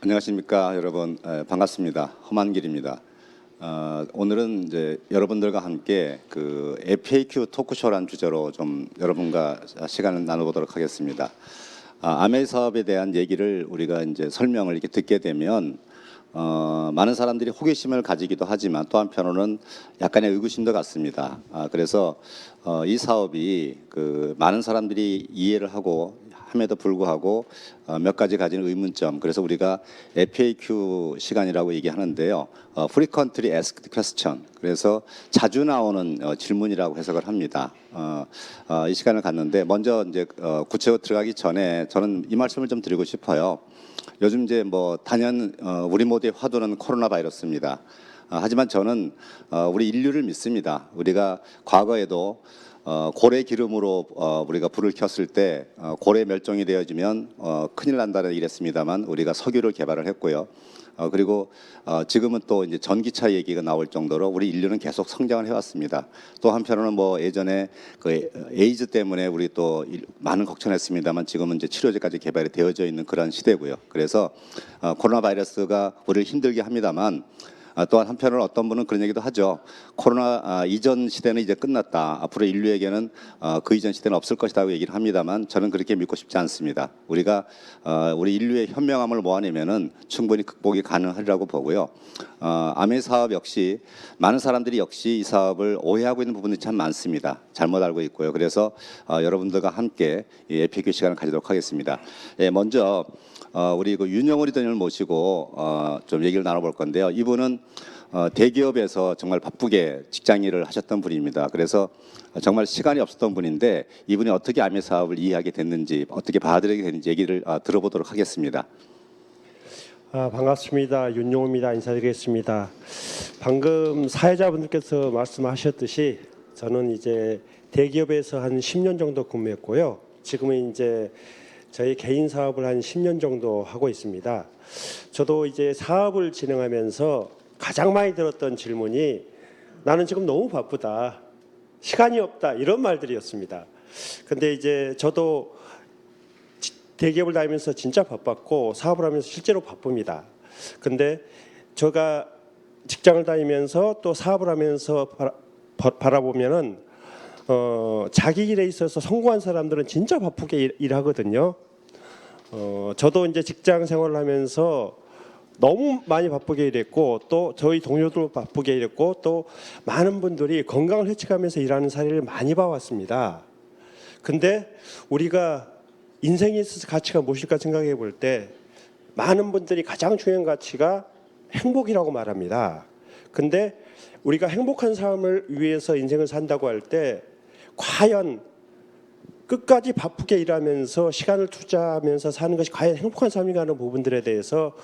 안녕하십니까 여러분. 반갑습니다. 험한길입니다. 오늘은 이제 여러분들과 함께 그 FAQ 토크쇼라는 주제로 좀 여러분과 시간을 나눠보도록 하겠습니다. 아메 사업에 대한 얘기를 우리가 이제 설명을 이렇게 듣게 되면 많은 사람들이 호기심을 가지기도 하지만 또 한편으로는 약간의 의구심도 같습니다. 그래서 이 사업이 그 많은 사람들이 이해를 하고 함에도 불구하고 몇 가지 가진 의문점, 그래서 우리가 FAQ 시간이라고 얘기하는데요. Frequently Asked Question, 그래서 자주 나오는 질문이라고 해석을 합니다. 이 시간을 갖는데 먼저 이제 구체적으로 들어가기 전에 저는 이 말씀을 좀 드리고 싶어요. 요즘 이제 뭐 단연 우리 모두의 화두는 코로나 바이러스입니다. 하지만 저는 우리 인류를 믿습니다. 우리가 과거에도 고래 기름으로 우리가 불을 켰을 때 고래 멸종이 되어지면 큰일 난다는 이랬습니다만 우리가 석유를 개발을 했고요. 그리고 지금은 또 이제 전기차 얘기가 나올 정도로 우리 인류는 계속 성장을 해왔습니다. 또 한편으로는 뭐 예전에 그 에이즈 때문에 우리 또 많은 걱정했습니다만 지금은 이제 치료제까지 개발이 되어져 있는 그런 시대고요. 그래서 코로나 바이러스가 우리를 힘들게 합니다만 또한 한편으로는 어떤 분은 그런 얘기도 하죠. 코로나 이전 시대는 이제 끝났다. 앞으로 인류에게는 그 이전 시대는 없을 것이라고 얘기를 합니다만 저는 그렇게 믿고 싶지 않습니다. 우리가 우리 인류의 현명함을 모아내면은 충분히 극복이 가능하리라고 보고요. 아메 사업 역시 많은 사람들이 역시 이 사업을 오해하고 있는 부분이 참 많습니다. 잘못 알고 있고요. 그래서 여러분들과 함께 이 FAQ 시간을 가지도록 하겠습니다. 먼저 우리 그 윤영호 리더님을 모시고 좀 얘기를 나눠볼 건데요. 이분은 대기업에서 정말 바쁘게 직장 일을 하셨던 분입니다. 그래서 정말 시간이 없었던 분인데 이분이 어떻게 아메 사업을 이해하게 됐는지, 어떻게 받아들이게 됐는지 얘기를 들어보도록 하겠습니다. 반갑습니다. 윤용호입니다. 인사드리겠습니다. 방금 사회자분들께서 말씀하셨듯이 저는 이제 대기업에서 한 10년 정도 근무했고요. 지금은 이제 저희 개인 사업을 한 10년 정도 하고 있습니다. 저도 이제 사업을 진행하면서 가장 많이 들었던 질문이 나는 지금 너무 바쁘다, 시간이 없다, 이런 말들이었습니다. 근데 이제 저도 대기업을 다니면서 진짜 바빴고 사업을 하면서 실제로 바쁩니다. 근데 제가 직장을 다니면서 또 사업을 하면서 바라보면은 자기 일에 있어서 성공한 사람들은 진짜 바쁘게 일하거든요. 저도 이제 직장 생활을 하면서 너무 많이 바쁘게 일했고 또 저희 동료도 바쁘게 일했고 또 많은 분들이 건강을 해치가면서 일하는 사례를 많이 봐왔습니다. 근데 우리가 인생에 있어서 가치가 무엇일까 생각해 볼 때 많은 분들이 가장 중요한 가치가 행복이라고 말합니다. 근데 우리가 행복한 삶을 위해서 인생을 산다고 할 때 과연 끝까지 바쁘게 일하면서 시간을 투자하면서 사는 것이 과연 행복한 삶인가 하는 부분들에 대해서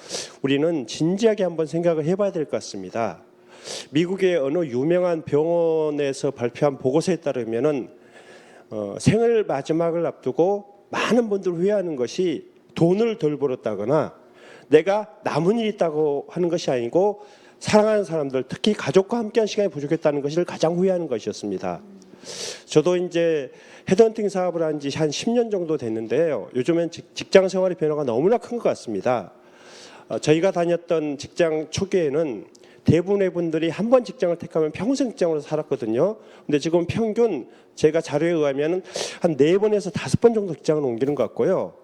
우리는 진지하게 한번 생각을 해봐야 될 것 같습니다. 미국의 어느 유명한 병원에서 발표한 보고서에 따르면은 생을 마지막을 앞두고 많은 분들 후회하는 것이 돈을 덜 벌었다거나 내가 남은 일이 있다고 하는 것이 아니고 사랑하는 사람들, 특히 가족과 함께한 시간이 부족했다는 것을 가장 후회하는 것이었습니다. 저도 이제 헤드헌팅 사업을 한 지 한 10년 정도 됐는데요. 요즘엔 직장 생활의 변화가 너무나 큰 것 같습니다. 저희가 다녔던 직장 초기에는 대부분의 분들이 한 번 직장을 택하면 평생 직장으로 살았거든요. 근데 지금 평균 제가 자료에 의하면 한 4번에서 5번 정도 직장을 옮기는 것 같고요.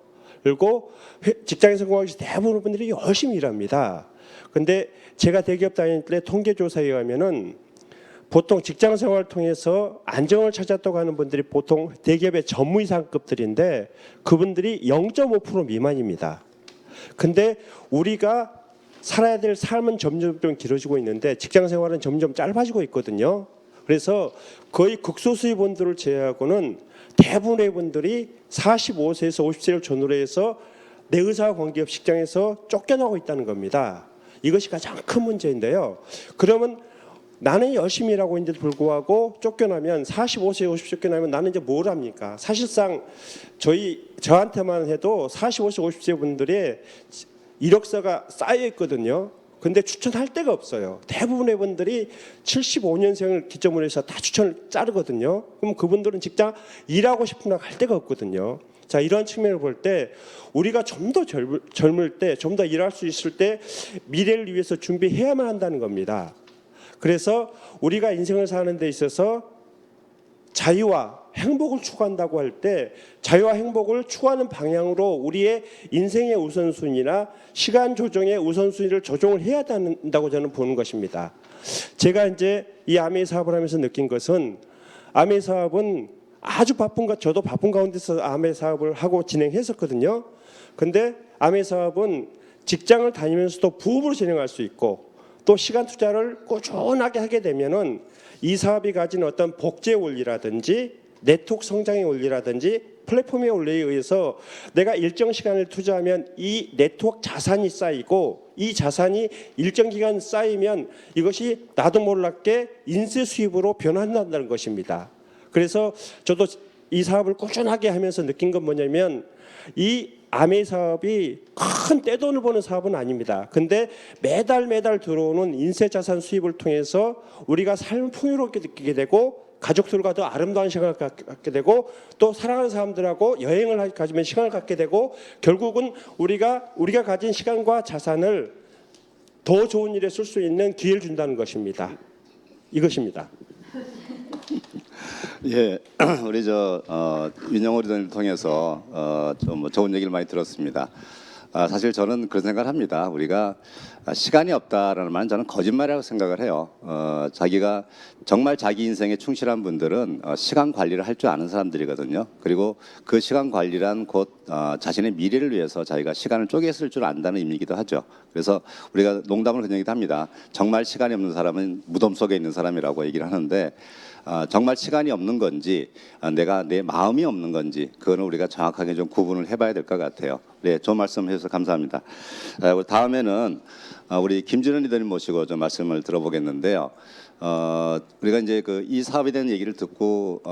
그리고 직장에 성공하기 위해서 대부분의 분들이 열심히 일합니다. 근데 제가 대기업 다닐 때 통계조사에 의하면은 보통 직장 생활을 통해서 안정을 찾았다고 하는 분들이 보통 대기업의 전무 이상급들인데 그분들이 0.5% 미만입니다. 근데 우리가 살아야 될 삶은 점점 길어지고 있는데 직장 생활은 점점 짧아지고 있거든요. 그래서 거의 극소수의 분들을 제외하고는 대부분의 분들이 45세에서 50세를 전후로 해서 내 의사와 관계없이 직장에서 쫓겨나고 있다는 겁니다. 이것이 가장 큰 문제인데요. 그러면 나는 열심히 일하고 있는데도 불구하고 쫓겨나면 45세, 50세 쫓겨나면 나는 이제 뭘 합니까? 사실상 저한테만 해도 45세, 50세 분들의 이력서가 쌓여 있거든요. 근데 추천할 데가 없어요. 대부분의 분들이 75년생을 기점으로 해서 다 추천을 자르거든요. 그럼 그분들은 직장 일하고 싶으나 갈 데가 없거든요. 자, 이런 측면을 볼 때 우리가 좀 더 젊을 때, 좀 더 일할 수 있을 때 미래를 위해서 준비해야만 한다는 겁니다. 그래서 우리가 인생을 사는 데 있어서 자유와 행복을 추구한다고 할 때 자유와 행복을 추구하는 방향으로 우리의 인생의 우선순위나 시간 조정의 우선순위를 조정을 해야 한다고 저는 보는 것입니다. 제가 이제 이 아메이 사업을 하면서 느낀 것은 아메이 사업은 아주 바쁜 것, 저도 바쁜 가운데서 아메이 사업을 하고 진행했었거든요. 근데 아메이 사업은 직장을 다니면서도 부업으로 진행할 수 있고 또 시간 투자를 꾸준하게 하게 되면은 이 사업이 가진 어떤 복제 원리라든지 네트워크 성장의 원리라든지 플랫폼의 원리에 의해서 내가 일정 시간을 투자하면 이 네트워크 자산이 쌓이고 이 자산이 일정 기간 쌓이면 이것이 나도 몰랐게 인세 수입으로 변환한다는 것입니다. 그래서 저도 이 사업을 꾸준하게 하면서 느낀 건 뭐냐면 이 아메이 사업이 큰 떼돈을 버는 사업은 아닙니다. 근데 매달 들어오는 인세 자산 수입을 통해서 우리가 삶을 풍요롭게 느끼게 되고 가족들과 더 아름다운 시간을 갖게 되고 또 사랑하는 사람들하고 여행을 가지면 시간을 갖게 되고 결국은 우리가 가진 시간과 자산을 더 좋은 일에 쓸 수 있는 기회를 준다는 것입니다. 이것입니다. 예, 우리 윤영호 리더를 통해서 좀 좋은 얘기를 많이 들었습니다. 사실 저는 그런 생각을 합니다. 우리가 시간이 없다라는 말은 저는 거짓말이라고 생각을 해요. 자기가 정말 자기 인생에 충실한 분들은 시간 관리를 할 줄 아는 사람들이거든요. 그리고 그 시간 관리란 곧 자신의 미래를 위해서 자기가 시간을 쪼개 쓸 줄 안다는 의미이기도 하죠. 그래서 우리가 농담을 그런 얘기도 합니다. 정말 시간이 없는 사람은 무덤 속에 있는 사람이라고 얘기를 하는데 정말 시간이 없는 건지 내가 내 마음이 없는 건지 그거는 우리가 정확하게 좀 구분을 해봐야 될 것 같아요. 네, 좋은 말씀 해주셔서 감사합니다. 다음에는 우리 김준현 리더님 모시고 좀 말씀을 들어보겠는데요. 우리가 이제 이 사업에 대한 얘기를 듣고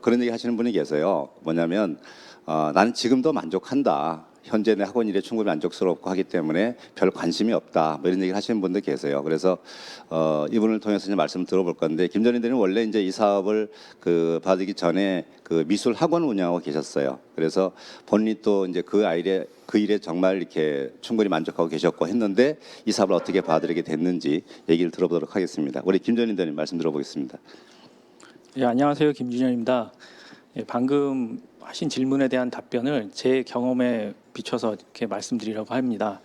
그런 얘기 하시는 분이 계세요. 뭐냐면 나는 지금도 만족한다. 현재 내 학원 일에 충분히 만족스럽고 하기 때문에 별 관심이 없다. 뭐 이런 얘기를 하시는 분들 계세요. 그래서 이분을 통해서 이제 말씀 들어볼 건데 김전 리더는 원래 이제 이 사업을 받기 전에 미술 학원 운영하고 계셨어요. 그래서 본인이 또 이제 그 일에 정말 이렇게 충분히 만족하고 계셨고 했는데 이 사업을 어떻게 봐드리게 됐는지 얘기를 들어보도록 하겠습니다. 우리 김전 리더님 말씀 들어보겠습니다. 예, 안녕하세요. 김준현입니다. 예, 방금 하신 질문에 대한 답변을 제 경험에 비춰서 이렇게 말씀드리려고 합니다.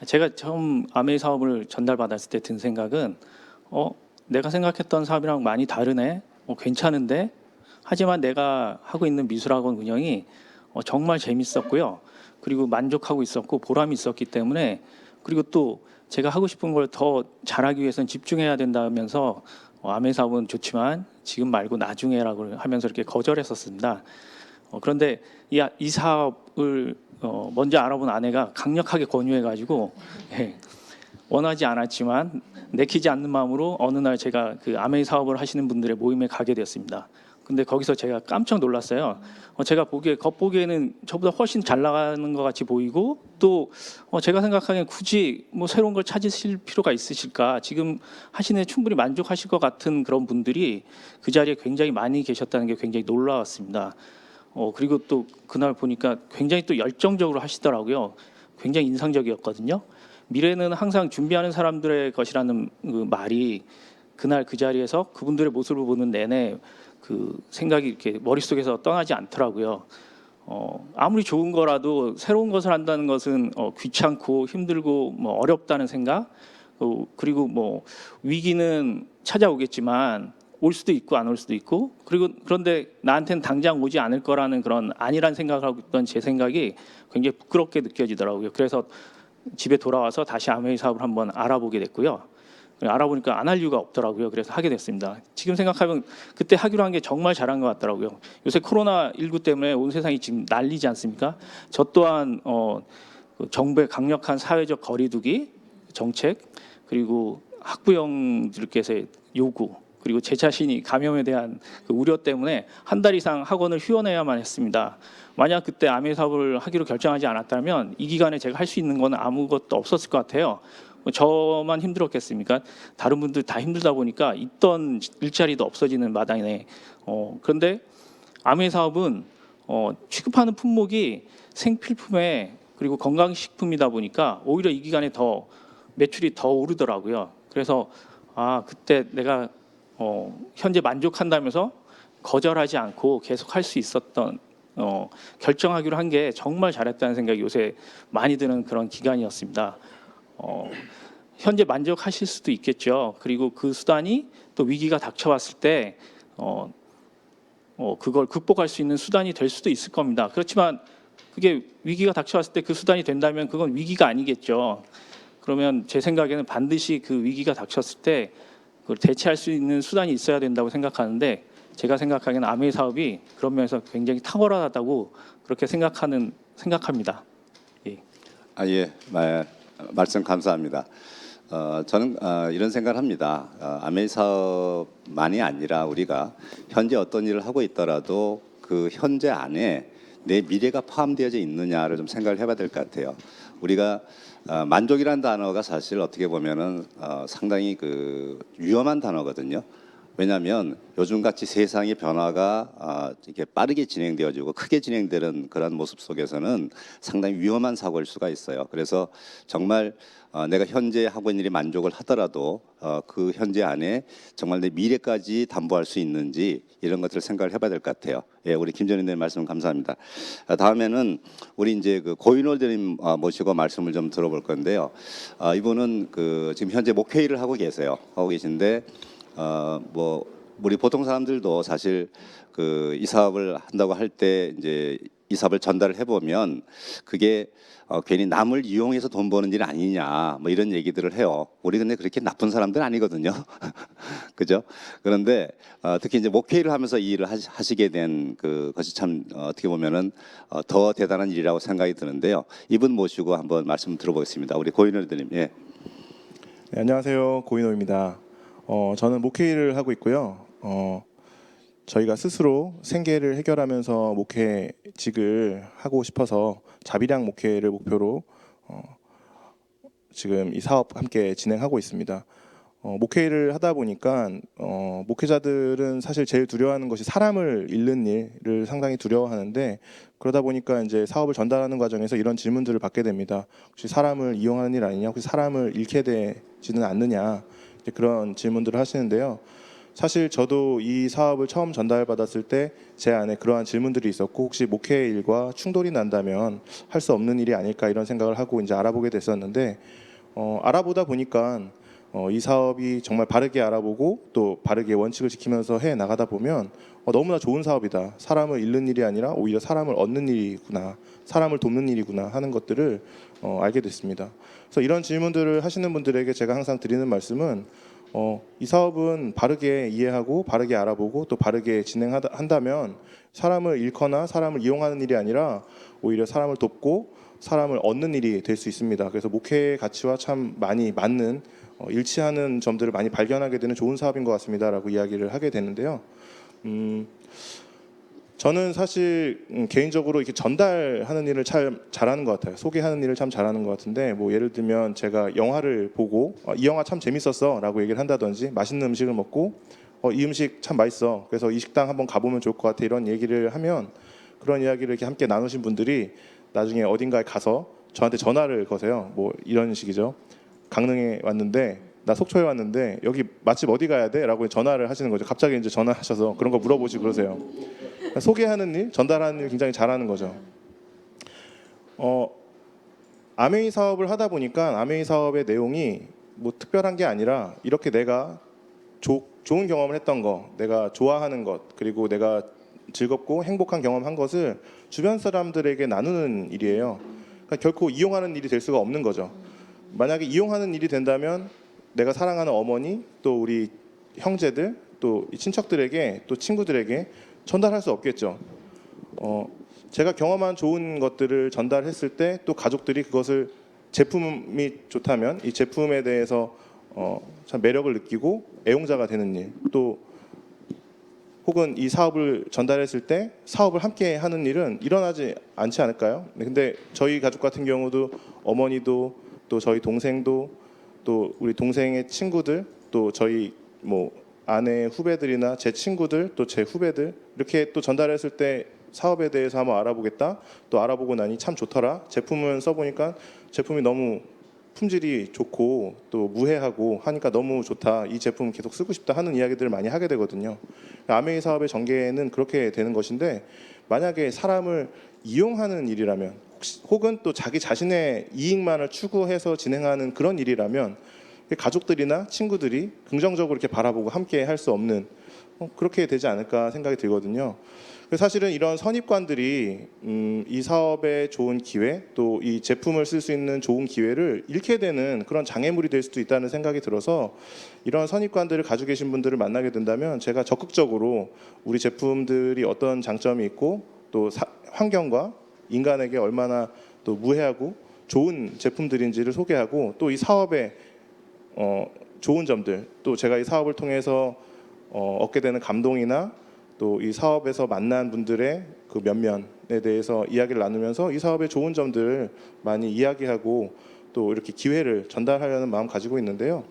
제가 처음 아메이 사업을 전달받았을 때 든 생각은 내가 생각했던 사업이랑 많이 다르네. 괜찮은데? 하지만 내가 하고 있는 미술학원 운영이 정말 재밌었고요. 그리고 만족하고 있었고 보람이 있었기 때문에 그리고 또 제가 하고 싶은 걸 더 잘하기 위해서는 집중해야 된다면서 아메이 사업은 좋지만 지금 말고 나중에라고 하면서 이렇게 거절했었습니다. 그런데 이 사업을 먼저 알아본 아내가 강력하게 권유해가지고 원하지 않았지만 내키지 않는 마음으로 어느 날 제가 그 아메이 사업을 하시는 분들의 모임에 가게 되었습니다. 근데 거기서 제가 깜짝 놀랐어요. 제가 겉보기에는 저보다 훨씬 잘 나가는 것 같이 보이고 또 제가 생각하기엔 굳이 뭐 새로운 걸 찾으실 필요가 있으실까? 지금 하시는 충분히 만족하실 것 같은 그런 분들이 그 자리에 굉장히 많이 계셨다는 게 굉장히 놀라웠습니다. 그리고 또 그날 보니까 굉장히 또 열정적으로 하시더라고요. 굉장히 인상적이었거든요. 미래는 항상 준비하는 사람들의 것이라는 그 말이 그날 그 자리에서 그분들의 모습을 보는 내내 그 생각이 이렇게 머릿속에서 떠나지 않더라고요. 아무리 좋은 거라도 새로운 것을 한다는 것은 귀찮고 힘들고 뭐 어렵다는 생각, 그리고 뭐 위기는 찾아오겠지만 올 수도 있고 안 올 수도 있고 그런데 나한테는 당장 오지 않을 거라는 그런 안일한 생각을 하고 있던 제 생각이 굉장히 부끄럽게 느껴지더라고요. 그래서 집에 돌아와서 다시 아메이 사업을 한번 알아보게 됐고요. 알아보니까 안 할 이유가 없더라고요. 그래서 하게 됐습니다. 지금 생각하면 그때 하기로 한 게 정말 잘한 것 같더라고요. 요새 코로나19 때문에 온 세상이 지금 난리지 않습니까? 저 또한 정부의 강력한 사회적 거리두기 정책 그리고 학부형들께서의 요구 그리고 제 자신이 감염에 대한 그 우려 때문에 한 달 이상 학원을 휴원해야만 했습니다. 만약 그때 아메이 사업을 하기로 결정하지 않았다면 이 기간에 제가 할 수 있는 건 아무것도 없었을 것 같아요. 저만 힘들었겠습니까? 다른 분들 다 힘들다 보니까 있던 일자리도 없어지는 마당이네. 그런데 아메이 사업은 취급하는 품목이 생필품에 그리고 건강식품이다 보니까 오히려 이 기간에 더 매출이 더 오르더라고요. 그래서 그때 내가 현재 만족한다면서 거절하지 않고 계속 할 수 있었던 결정하기로 한 게 정말 잘했다는 생각이 요새 많이 드는 그런 기간이었습니다. 현재 만족하실 수도 있겠죠. 그리고 그 수단이 또 위기가 닥쳐왔을 때 그걸 극복할 수 있는 수단이 될 수도 있을 겁니다. 그렇지만 그게 위기가 닥쳐왔을 때 그 수단이 된다면 그건 위기가 아니겠죠. 그러면 제 생각에는 반드시 그 위기가 닥쳤을 때 그걸 대체할 수 있는 수단이 있어야 된다고 생각하는데 제가 생각하기에는 아메이 사업이 그런 면에서 굉장히 탁월하다고 그렇게 생각합니다. 예. 예, 말씀 감사합니다. 저는 이런 생각을 합니다. 아메이 사업만이 아니라 우리가 현재 어떤 일을 하고 있더라도 그 현재 안에 내 미래가 포함되어져 있느냐를 좀 생각을 해봐야 될 것 같아요. 우리가 만족이라는 단어가 사실 어떻게 보면은 상당히 그 위험한 단어거든요. 왜냐하면 요즘같이 세상의 변화가 이렇게 빠르게 진행되어지고 크게 진행되는 그런 모습 속에서는 상당히 위험한 사고일 수가 있어요. 그래서 정말 내가 현재 하고 있는 일이 만족을 하더라도 그 현재 안에 정말 내 미래까지 담보할 수 있는지 이런 것들을 생각을 해봐야 될 것 같아요. 예, 우리 김전인님 말씀 감사합니다. 다음에는 우리 이제 그 고인월드님 모시고 말씀을 좀 들어볼 건데요. 이분은 그 지금 현재 목회일을 하고 계신데. 뭐 우리 보통 사람들도 사실 그 이 사업을 한다고 할 때 이제 이 사업을 전달을 해보면 그게 괜히 남을 이용해서 돈 버는 일 아니냐 뭐 이런 얘기들을 해요. 우리 근데 그렇게 나쁜 사람들 아니거든요. 그죠? 그런데 특히 이제 목회를 하면서 이 일을 하시게 된 그것이 참 어떻게 보면은 더 대단한 일이라고 생각이 드는데요. 이분 모시고 한번 말씀 들어보겠습니다. 우리 고인월드님. 예. 네, 안녕하세요. 고인호입니다. 저는 목회일을 하고 있고요. 저희가 스스로 생계를 해결하면서 목회직을 하고 싶어서 자비량 목회를 목표로 지금 이 사업 함께 진행하고 있습니다. 목회를 하다 보니까 목회자들은 사실 제일 두려워하는 것이 사람을 잃는 일을 상당히 두려워하는데 그러다 보니까 이제 사업을 전달하는 과정에서 이런 질문들을 받게 됩니다. 혹시 사람을 이용하는 일 아니냐? 혹시 사람을 잃게 되지는 않느냐? 그런 질문들을 하시는데요. 사실 저도 이 사업을 처음 전달받았을 때 제 안에 그러한 질문들이 있었고 혹시 목회 일과 충돌이 난다면 할 수 없는 일이 아닐까 이런 생각을 하고 이제 알아보게 됐었는데 알아보다 보니까 이 사업이 정말 바르게 알아보고 또 바르게 원칙을 지키면서 해 나가다 보면 너무나 좋은 사업이다. 사람을 잃는 일이 아니라 오히려 사람을 얻는 일이구나. 사람을 돕는 일이구나 하는 것들을 알게 됐습니다. 그래서 이런 질문들을 하시는 분들에게 제가 항상 드리는 말씀은 이 사업은 바르게 이해하고 바르게 알아보고 또 바르게 진행한다면 사람을 잃거나 사람을 이용하는 일이 아니라 오히려 사람을 돕고 사람을 얻는 일이 될 수 있습니다. 그래서 목회의 가치와 참 많이 맞는 일치하는 점들을 많이 발견하게 되는 좋은 사업인 것 같습니다라고 이야기를 하게 되는데요. 저는 사실 개인적으로 이렇게 전달하는 일을 참 잘하는 것 같아요. 소개하는 일을 참 잘하는 것 같은데 뭐 예를 들면 제가 영화를 보고 이 영화 참 재밌었어라고 얘기를 한다든지 맛있는 음식을 먹고 이 음식 참 맛있어. 그래서 이 식당 한번 가보면 좋을 것 같아. 이런 얘기를 하면 그런 이야기를 이렇게 함께 나누신 분들이 나중에 어딘가에 가서 저한테 전화를 거세요. 뭐 이런 식이죠. 강릉에 왔는데 나 속초에 왔는데 여기 맛집 어디 가야 돼? 라고 전화를 하시는 거죠. 갑자기 이제 전화하셔서 그런 거 물어보시고 그러세요. 소개하는 일, 전달하는 일 굉장히 잘하는 거죠. 아메이 사업을 하다 보니까 아메이 사업의 내용이 뭐 특별한 게 아니라 이렇게 내가 좋은 경험을 했던 거, 내가 좋아하는 것, 그리고 내가 즐겁고 행복한 경험한 것을 주변 사람들에게 나누는 일이에요. 그러니까 결코 이용하는 일이 될 수가 없는 거죠. 만약에 이용하는 일이 된다면 내가 사랑하는 어머니, 또 우리 형제들, 또 친척들에게, 또 친구들에게 전달할 수 없겠죠. 제가 경험한 좋은 것들을 전달했을 때 또 가족들이 그것을 제품이 좋다면 이 제품에 대해서 참 매력을 느끼고 애용자가 되는 일, 또 혹은 이 사업을 전달했을 때 사업을 함께 하는 일은 일어나지 않지 않을까요? 근데 저희 가족 같은 경우도 어머니도 또 저희 동생도 또 우리 동생의 친구들 또 저희 뭐 아내의 후배들이나 제 친구들 또 제 후배들 이렇게 또 전달했을 때 사업에 대해서 한번 알아보겠다. 또 알아보고 나니 참 좋더라. 제품을 써보니까 제품이 너무 품질이 좋고 또 무해하고 하니까 너무 좋다. 이 제품 계속 쓰고 싶다 하는 이야기들을 많이 하게 되거든요. 아메이 사업의 전개는 그렇게 되는 것인데 만약에 사람을 이용하는 일이라면 혹은 또 자기 자신의 이익만을 추구해서 진행하는 그런 일이라면 가족들이나 친구들이 긍정적으로 이렇게 바라보고 함께 할 수 없는 그렇게 되지 않을까 생각이 들거든요. 사실은 이런 선입관들이 이 사업의 좋은 기회 또 이 제품을 쓸 수 있는 좋은 기회를 잃게 되는 그런 장애물이 될 수도 있다는 생각이 들어서 이런 선입관들을 가지고 계신 분들을 만나게 된다면 제가 적극적으로 우리 제품들이 어떤 장점이 있고 또 환경과 인간에게 얼마나 또 무해하고 좋은 제품들인지를 소개하고 또 이 사업의 좋은 점들 또 제가 이 사업을 통해서 얻게 되는 감동이나 또 이 사업에서 만난 분들의 그 면면에 대해서 이야기를 나누면서 이 사업의 좋은 점들을 많이 이야기하고 또 이렇게 기회를 전달하려는 마음 가지고 있는데요.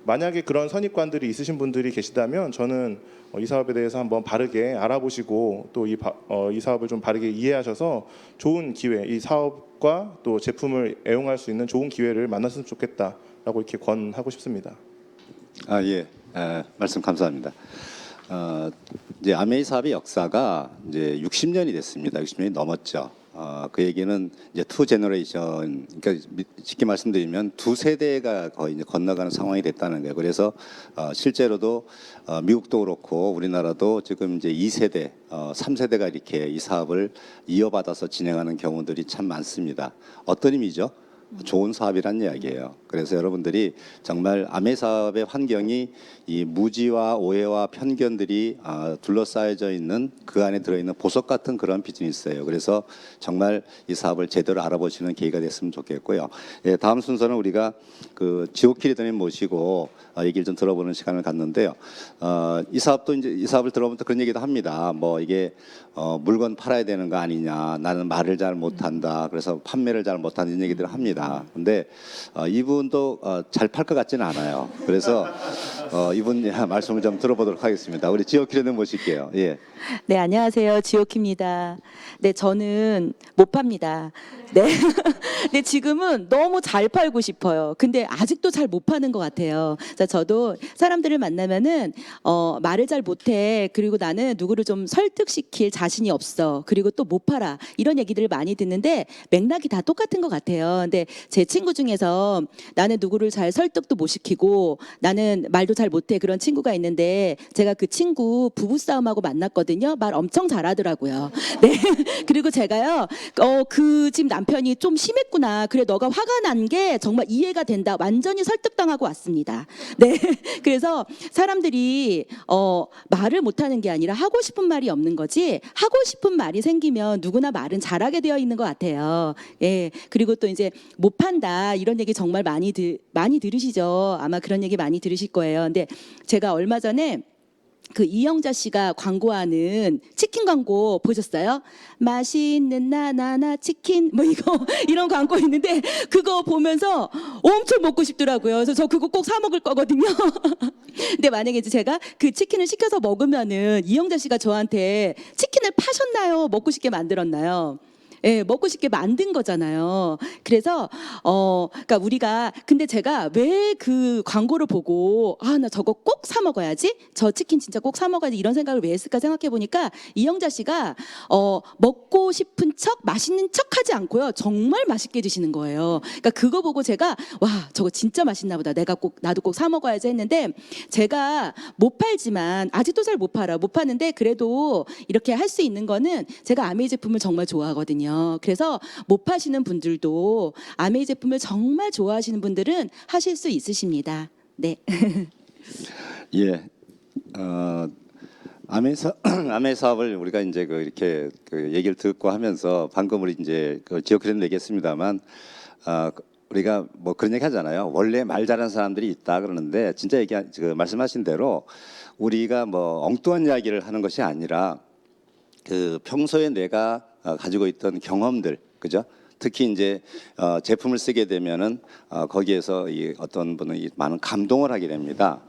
만약에 그런 선입관들이 있으신 분들이 계시다면 저는 이 사업에 대해서 한번 바르게 알아보시고 또 이 사업을 좀 바르게 이해하셔서 좋은 기회, 이 사업과 또 제품을 애용할 수 있는 좋은 기회를 만났으면 좋겠다라고 이렇게 권하고 싶습니다. 예, 말씀 감사합니다. 이제 아메이 사업의 역사가 이제 60년이 됐습니다. 60년이 넘었죠. 그 얘기는 이제 투 제너레이션, 그러니까 쉽게 말씀드리면 두 세대가 거의 이제 건너가는 상황이 됐다는 거예요. 그래서 실제로도 미국도 그렇고 우리나라도 지금 이제 2세대, 3세대가 이렇게 이 사업을 이어받아서 진행하는 경우들이 참 많습니다. 어떤 의미죠? 좋은 사업이란 이야기예요. 그래서 여러분들이 정말 아메 사업의 환경이 이 무지와 오해와 편견들이 둘러싸여져 있는 그 안에 들어있는 보석 같은 그런 비즈니스예요. 그래서 정말 이 사업을 제대로 알아보시는 계기가 됐으면 좋겠고요. 예, 다음 순서는 우리가 그 지오키리드님 모시고 얘기를 좀 들어보는 시간을 갖는데요. 이 사업도 이제 이 사업을 들어보면 그런 얘기도 합니다. 뭐 이게 물건 팔아야 되는 거 아니냐, 나는 말을 잘 못한다, 그래서 판매를 잘 못한다 이런 얘기들을 합니다. 근데 이분도 잘 팔 것 같지는 않아요. 그래서 이분 말씀을 좀 들어보도록 하겠습니다. 우리 지오키리드 모실게요. 예. 네, 안녕하세요. 지오키입니다. 네, 저는 못 팝니다. 네. 근데 지금은 너무 잘 팔고 싶어요. 근데 아직도 잘 못 파는 것 같아요. 그래서 저도 사람들을 만나면은 말을 잘 못해. 그리고 나는 누구를 좀 설득시킬 자신이 없어. 그리고 또 못 팔아. 이런 얘기들을 많이 듣는데 맥락이 다 똑같은 것 같아요. 근데 제 친구 중에서 나는 누구를 잘 설득도 못 시키고 나는 말도 잘 못해. 그런 친구가 있는데 제가 그 친구 부부싸움하고 만났거든요. 말 엄청 잘하더라고요. 네. 그리고 제가요, 그 집 남편이 좀 심했구나. 그래, 너가 화가 난 게 정말 이해가 된다. 완전히 설득당하고 왔습니다. 네. 그래서 사람들이 말을 못하는 게 아니라 하고 싶은 말이 없는 거지, 하고 싶은 말이 생기면 누구나 말은 잘하게 되어 있는 것 같아요. 예. 그리고 또 이제 못 판다 이런 얘기 정말 많이 들으시죠. 아마 그런 얘기 많이 들으실 거예요. 근데 제가 얼마 전에 그 이영자 씨가 광고하는 치킨 광고 보셨어요? 맛있는 나나나 치킨 뭐 이거 이런 광고 있는데 그거 보면서 엄청 먹고 싶더라고요. 그래서 저 그거 꼭 사 먹을 거거든요. 근데 만약에 이제 제가 그 치킨을 시켜서 먹으면은 이영자 씨가 저한테 치킨을 파셨나요? 먹고 싶게 만들었나요? 예, 먹고 싶게 만든 거잖아요. 그래서 그러니까 우리가 근데 제가 왜 그 광고를 보고 나 저거 꼭 사 먹어야지, 저 치킨 진짜 꼭 사 먹어야지 이런 생각을 왜 했을까 생각해 보니까 이영자 씨가 먹고 싶은 척 맛있는 척하지 않고요 정말 맛있게 드시는 거예요. 그러니까 그거 보고 제가 와 저거 진짜 맛있나 보다. 나도 꼭 사 먹어야지 했는데 제가 못 팔지만 아직도 잘 못 팔아. 못 파는데 그래도 이렇게 할 수 있는 거는 제가 아메이 제품을 정말 좋아하거든요. 그래서 못 파시는 분들도 아메이 제품을 정말 좋아하시는 분들은 하실 수 있으십니다. 네. 예. 아메 사업을 우리가 이제 이렇게 얘기를 듣고 하면서 방금 우리 이제 지오키리드 얘기했습니다만 우리가 뭐 그런 얘기 하잖아요. 원래 말 잘하는 사람들이 있다 그러는데 진짜 말씀하신 대로 우리가 뭐 엉뚱한 이야기를 하는 것이 아니라 그 평소에 내가 가지고 있던 경험들, 그죠? 특히 이제 제품을 쓰게 되면은 거기에서 이 어떤 분은 이 많은 감동을 하게 됩니다.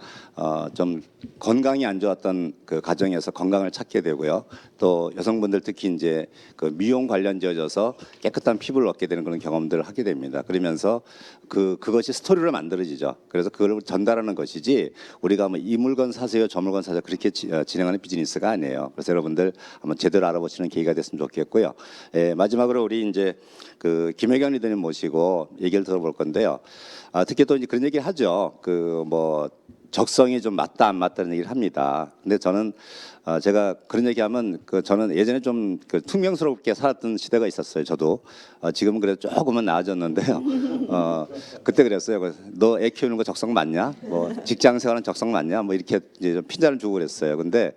좀 건강이 안 좋았던 그 가정에서 건강을 찾게 되고요. 또 여성분들 특히 이제 그 미용 관련지어져서 깨끗한 피부를 얻게 되는 그런 경험들을 하게 됩니다. 그러면서 그것이 스토리로 만들어지죠. 그래서 그걸 전달하는 것이지 우리가 뭐 이 물건 사세요, 저 물건 사세요 그렇게 진행하는 비즈니스가 아니에요. 그래서 여러분들 한번 제대로 알아보시는 계기가 됐으면 좋겠고요. 마지막으로 우리 이제 그 김혜경 리더님 모시고 얘기를 들어볼 건데요. 특히 또 이제 그런 얘기를 하죠. 그 뭐 적성이 좀 맞다 안 맞다는 얘기를 합니다. 근데 저는 제가 그런 얘기하면 저는 예전에 좀 퉁명스럽게 살았던 시대가 있었어요. 저도 지금은 그래도 조금은 나아졌는데요. 그때 그랬어요. 너 애 키우는 거 적성 맞냐? 뭐 직장 생활은 적성 맞냐? 뭐 이렇게 이제 좀 핀잔을 주고 그랬어요. 근데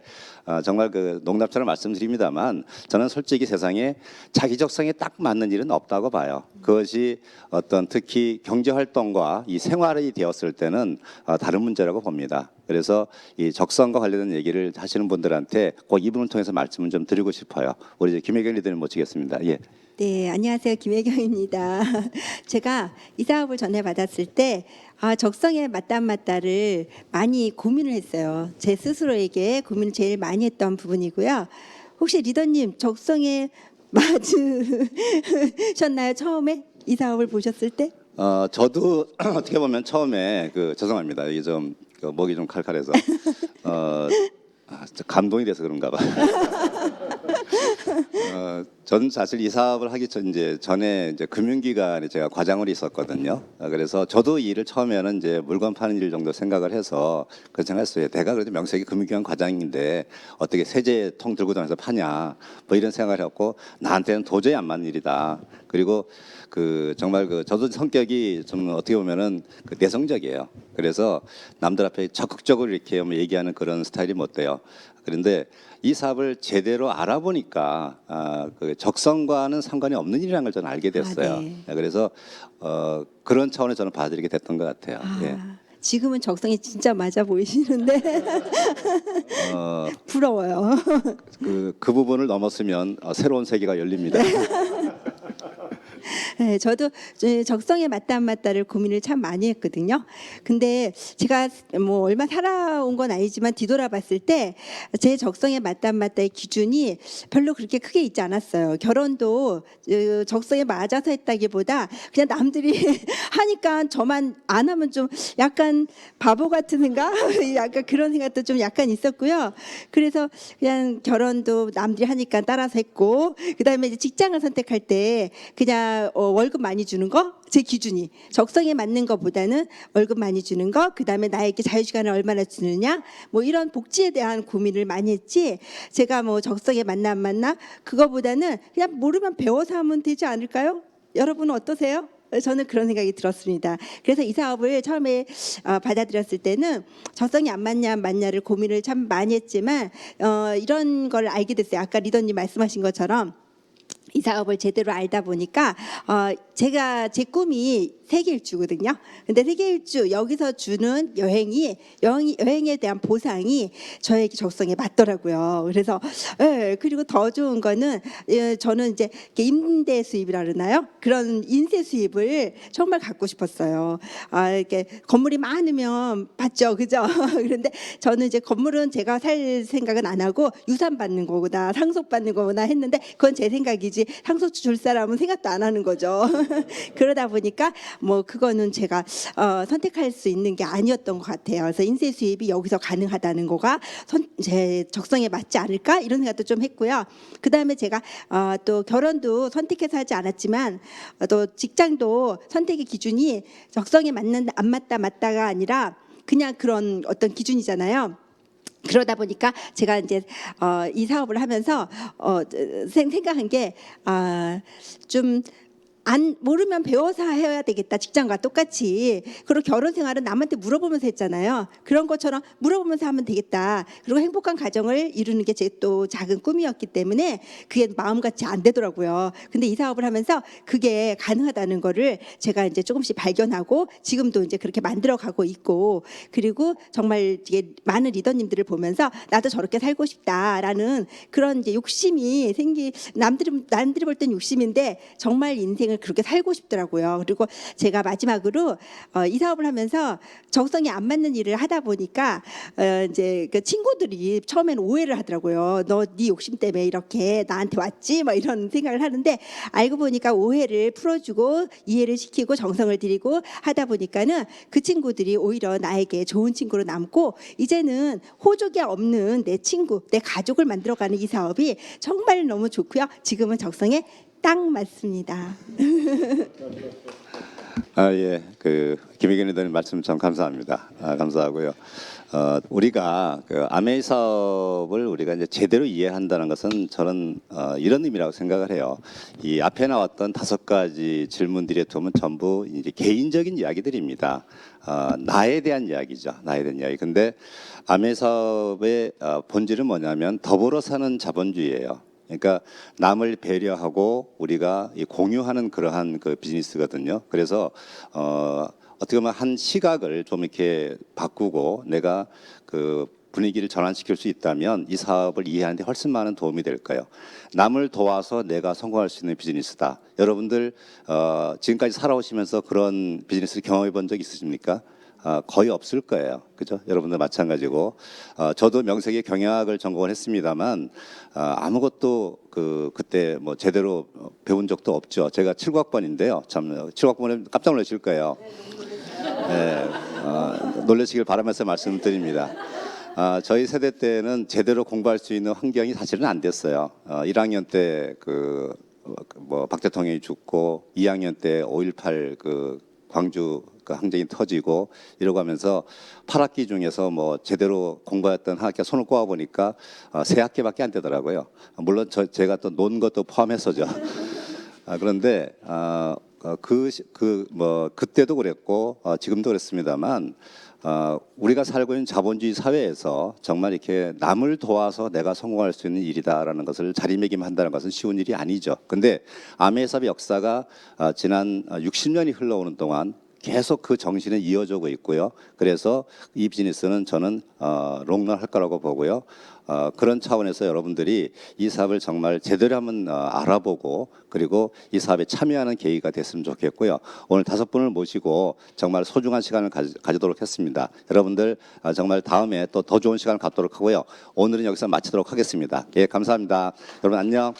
정말 그 농담처럼 말씀드립니다만 저는 솔직히 세상에 자기 적성에 딱 맞는 일은 없다고 봐요. 그것이 어떤 특히 경제 활동과 이 생활이 되었을 때는 다른 문제라고 봅니다. 그래서 이 적성과 관련된 얘기를 하시는 분들한테 꼭 이분을 통해서 말씀을 좀 드리고 싶어요. 우리 이제 김혜경 리더님 모시겠습니다. 예. 네, 안녕하세요. 김혜경입니다. 제가 이 사업을 전해 받았을 때 적성에 맞다 안 맞다를 많이 고민을 했어요. 제 스스로에게 고민을 제일 많이 했던 부분이고요. 혹시 리더님 적성에 맞으셨나요? 처음에 이 사업을 보셨을 때? 저도 어떻게 보면 처음에 죄송합니다. 이게 좀 목이 좀 칼칼해서 감동이 돼서 그런가 봐. 저는 사실 이 사업을 하기 전에 이제 금융기관에 제가 과장으로 있었거든요. 그래서 저도 이 일을 처음에는 이제 물건 파는 일 정도 생각을 해서 그렇게 생각했어요. 내가 그래도 명색이 금융기관 과장인데 어떻게 세제통 들고 다니면서 파냐 뭐 이런 생각을 했고 나한테는 도저히 안 맞는 일이다. 그리고 정말 저도 성격이 좀 어떻게 보면은 내성적이에요. 그래서 남들 앞에 적극적으로 이렇게 얘기하는 그런 스타일이 못 돼요. 그런데 이 사업을 제대로 알아보니까 적성과는 상관이 없는 일이라는 걸 저는 알게 됐어요. 네. 그래서 그런 차원에서 저는 봐드리게 됐던 것 같아요. 예. 지금은 적성이 진짜 맞아 보이시는데 부러워요. 그 부분을 넘었으면 새로운 세계가 열립니다. 네, 저도 적성에 맞다 안 맞다를 고민을 참 많이 했거든요. 근데 제가 뭐 얼마 살아온 건 아니지만 뒤돌아봤을 때 제 적성에 맞다 안 맞다의 기준이 별로 그렇게 크게 있지 않았어요. 결혼도 적성에 맞아서 했다기보다 그냥 남들이 하니까 저만 안 하면 좀 약간 바보 같은 생각, 약간 그런 생각도 좀 약간 있었고요. 그래서 그냥 결혼도 남들이 하니까 따라서 했고, 그다음에 이제 직장을 선택할 때 그냥 월급 많이 주는 거 제 기준이 적성에 맞는 것보다는 월급 많이 주는 거, 그다음에 나에게 자유시간을 얼마나 주느냐, 뭐 이런 복지에 대한 고민을 많이 했지 제가 뭐 적성에 맞나 안 맞나 그거보다는 그냥 모르면 배워서 하면 되지 않을까요? 여러분은 어떠세요? 저는 그런 생각이 들었습니다. 그래서 이 사업을 처음에 받아들였을 때는 적성이 안 맞냐 안 맞냐를 고민을 참 많이 했지만 이런 걸 알게 됐어요. 아까 리더님 말씀하신 것처럼 이 사업을 제대로 알다 보니까 제가 제 꿈이 세계 일주거든요. 근데 세계 일주 여기서 주는 여행에 대한 보상이 저에게 적성에 맞더라고요. 그래서 그리고 더 좋은 거는 저는 이제 임대 수입이라 그러나요? 그런 인세 수입을 정말 갖고 싶었어요. 이렇게 건물이 많으면 받죠, 그죠? 그런데 저는 이제 건물은 제가 살 생각은 안 하고 유산 받는 거구나, 상속 받는 거구나 했는데 그건 제 생각이지 상속 줄 사람은 생각도 안 하는 거죠. 그러다 보니까 뭐 그거는 제가 선택할 수 있는 게 아니었던 것 같아요. 그래서 인세 수입이 여기서 가능하다는 거가 제 적성에 맞지 않을까 이런 생각도 좀 했고요. 그 다음에 제가 또 결혼도 선택해서 하지 않았지만 또 직장도 선택의 기준이 적성에 맞는다 안 맞다가 아니라 그냥 그런 어떤 기준이잖아요. 그러다 보니까 제가 이제 이 사업을 하면서 생각한 게 좀 모르면 배워서 해야 되겠다. 직장과 똑같이. 그리고 결혼 생활은 남한테 물어보면서 했잖아요. 그런 것처럼 물어보면서 하면 되겠다. 그리고 행복한 가정을 이루는 게 제 또 작은 꿈이었기 때문에 그게 마음같이 안 되더라고요. 근데 이 사업을 하면서 그게 가능하다는 거를 제가 이제 조금씩 발견하고 지금도 이제 그렇게 만들어가고 있고, 그리고 정말 이게 많은 리더님들을 보면서 나도 저렇게 살고 싶다라는 그런 이제 욕심이 남들이 볼 땐 욕심인데 정말 인생을 인생을 그렇게 살고 싶더라고요. 그리고 제가 마지막으로 이 사업을 하면서 적성에 안 맞는 일을 하다 보니까 이제 그 친구들이 처음에는 오해를 하더라고요. 너 네 욕심 때문에 이렇게 나한테 왔지? 막 이런 생각을 하는데 알고 보니까 오해를 풀어주고 이해를 시키고 정성을 들이고 하다 보니까는 그 친구들이 오히려 나에게 좋은 친구로 남고 이제는 호족이 없는 내 친구, 내 가족을 만들어가는 이 사업이 정말 너무 좋고요. 지금은 적성에 딱 맞습니다. 예, 그 김의견 의원님 말씀 참 감사합니다. 감사하고요. 우리가 그 아메이 사업을 우리가 이제 제대로 이해한다는 것은 저는 이런 의미라고 생각을 해요. 이 앞에 나왔던 5가지 질문들에 보면 전부 이제 개인적인 이야기들입니다. 나에 대한 이야기죠. 나에 대한 이야기. 근데 아메이 사업의 본질은 뭐냐면 더불어 사는 자본주의예요. 그러니까 남을 배려하고 우리가 공유하는 그러한 그 비즈니스거든요. 그래서 어떻게 보면 한 시각을 좀 이렇게 바꾸고 내가 그 분위기를 전환시킬 수 있다면 이 사업을 이해하는 데 훨씬 많은 도움이 될 거예요. 남을 도와서 내가 성공할 수 있는 비즈니스다. 여러분들 지금까지 살아오시면서 그런 비즈니스를 경험해 본 적 있으십니까? 거의 없을 거예요. 그죠? 여러분들 마찬가지고. 저도 명색의 경영학을 전공을 했습니다만 아무것도 그때 뭐 제대로 배운 적도 없죠. 제가 7학번인데요. 참 7학번에 깜짝 놀라실 거예요. 네, 놀라시길 바라면서 말씀드립니다. 저희 세대 때는 제대로 공부할 수 있는 환경이 사실은 안 됐어요. 1학년 때 뭐 박 대통령이 죽고 2학년 때 5.18 그 광주 그 항쟁이 터지고 이러고 하면서 8학기 중에서 뭐 제대로 공부했던 한 학기가 손을 꼽아 보니까 3학기밖에 안 되더라고요. 물론 제가 또 논 것도 포함해서죠. 그런데 그때도 그랬고 지금도 그랬습니다만 우리가 살고 있는 자본주의 사회에서 정말 이렇게 남을 도와서 내가 성공할 수 있는 일이다라는 것을 자리매김한다는 것은 쉬운 일이 아니죠. 근데 아메이 사업의 역사가 지난 60년이 흘러오는 동안 계속 그 정신은 이어지고 있고요. 그래서 이 비즈니스는 저는 롱런할 거라고 보고요. 그런 차원에서 여러분들이 이 사업을 정말 제대로 한번 알아보고 그리고 이 사업에 참여하는 계기가 됐으면 좋겠고요. 오늘 5분을 모시고 정말 소중한 시간을 가지도록 했습니다. 여러분들 정말 다음에 또 더 좋은 시간을 갖도록 하고요. 오늘은 여기서 마치도록 하겠습니다. 예, 감사합니다. 여러분 안녕.